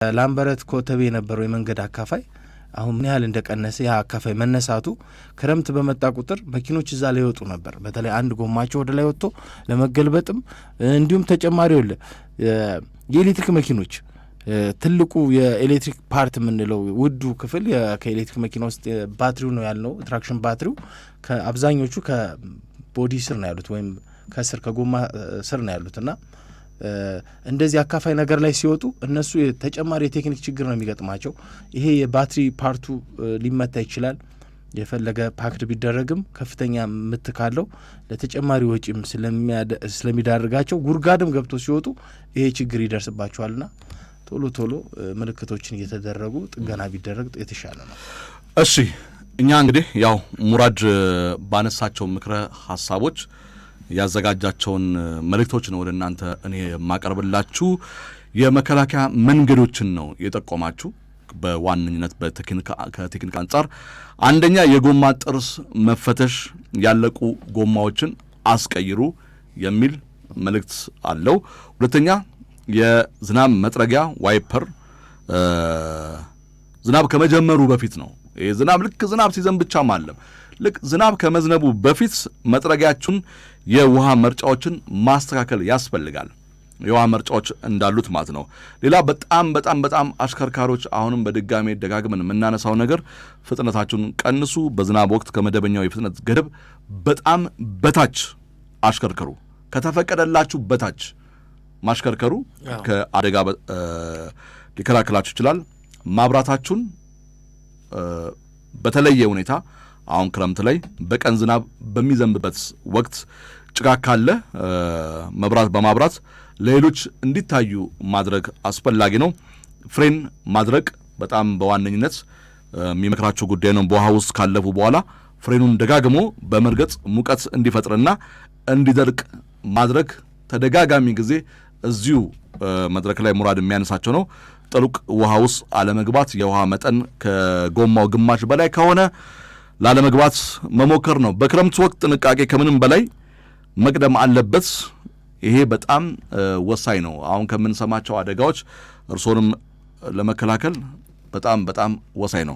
ላምበረት ኮተቤ የነበረው የመንገድ አካፋይ አሁን ምን ያህል እንደቀነሰ ያ አካፋይ መነሳቱ ክረምት በመጣ ቁጥር መኪኖች እዛ ላይ ይወጡ ነበር። በተለይ አንድ ጎማቸው ወደ ላይ ወጥቶ ለመገልበጥም እንዲሁም ተጨማሪ የኤሌክትሪክ መኪኖች ትልቁ የኤሌክትሪክ ፓርት የምንለው ውዱ ክፍል ከኤሌክትሪክ መኪና ውስጥ ባትሪው ነው ያልነው። ትራክሽን ባትሪው ከአብዛኞቹ ከቦዲ ስር ነው ያሉት ወይም ከስር ከጎማ ስር ነው ያሉትና እንደዚህ አካፋይ ነገር ላይ ሲወጡ እነሱ ተጨማሪ የቴክኒክ ችግር ነው የሚገጥማቸው። ይሄ የባትሪ ፓርቱ ሊመታ ይችላል። የፈለገ ፓክድ ቢደረግም ከፍተኛ ምት ካለው ለተጨማሪ ወጪም ስለሚዳርጋቸው ጉርጋድም ገብቶ ሲወጡ ይሄ ችግር ይደርስባቸዋልና ቶሎ ምልክቶችን እየተደረጉ ጥገና ቢደረግ የተሻለ ነው። እሺ እኛ እንግዲህ ያው ሙራድ ባነሳቸው ምክረ ሀሳቦች ያዘጋጃቸውን መልእክቶች ነው ወደ እናንተ እኔ ማቀርብላችሁ። የመከላከያ መንገዶችን ነው የጠቆማችሁ። በዋነኝነት ከቴክኒክ አንጻር አንደኛ የጎማ ጥርስ መፈተሽ፣ ያለቁ ጎማዎችን አስቀይሩ የሚል መልእክት አለው። ሁለተኛ የዝናብ መጥረጊያ ዋይፐር ዝናብ ከመጀመሩ በፊት ነው። ይሄ ዝናብ ልክ ዝናብ ሲዘንብ ብቻ ማለም ልክ ዝናብ ከመዝነቡ በፊት መጥረጊያችሁን የውሃ መርጫዎችን ማስተካከል ያስፈልጋል። የውሃ መርጫዎች እንዳሉት ማለት ነው። ሌላ በጣም አሽከርካሪዎች አሁንም በድጋሜ ደጋግመን የምናነሳው ነገር ፍጥነታችሁን ቀንሱ። በዝናብ ወቅት ከመደበኛው የፍጥነት ገደብ በጣም በታች አሽከርከሩ። ከተፈቀደላችሁ በታች ማሽከርከሩ ከአደጋ ሊከላከላችሁ ይችላል። ማብራታችሁን በተለየ ሁኔታ አሁን ክረምት ላይ በቀን ዝናብ በሚዘንብበት ወቅት ጭቃ ካለ መብራት በማብራት ለሌሎች እንዲታዩ ማድረግ አስፈላጊ ነው። ፍሬን ማድረግ በጣም በዋነኝነት የሚመክራቸው ጉዳይ ነው። በውሃ ውስጥ ካለፉ በኋላ ፍሬኑን ደጋግሞ በመርገጥ ሙቀት እንዲፈጥርና እንዲደርቅ ማድረግ ተደጋጋሚ ጊዜ እዚሁ መድረክ ላይ ሙራድ የሚያነሳቸው ነው። ጥልቅ ውሃ ውስጥ አለመግባት፣ የውሃ መጠን ከጎማው ግማሽ በላይ ከሆነ ላለመግባት መሞከር ነው። በክረምት ወቅት ጥንቃቄ ከምንም በላይ መቅደም አለበት። ይሄ በጣም ወሳኝ ነው። አሁን ከምንሰማቸው አደጋዎች እርሶንም ለመከላከል በጣም ወሳኝ ነው።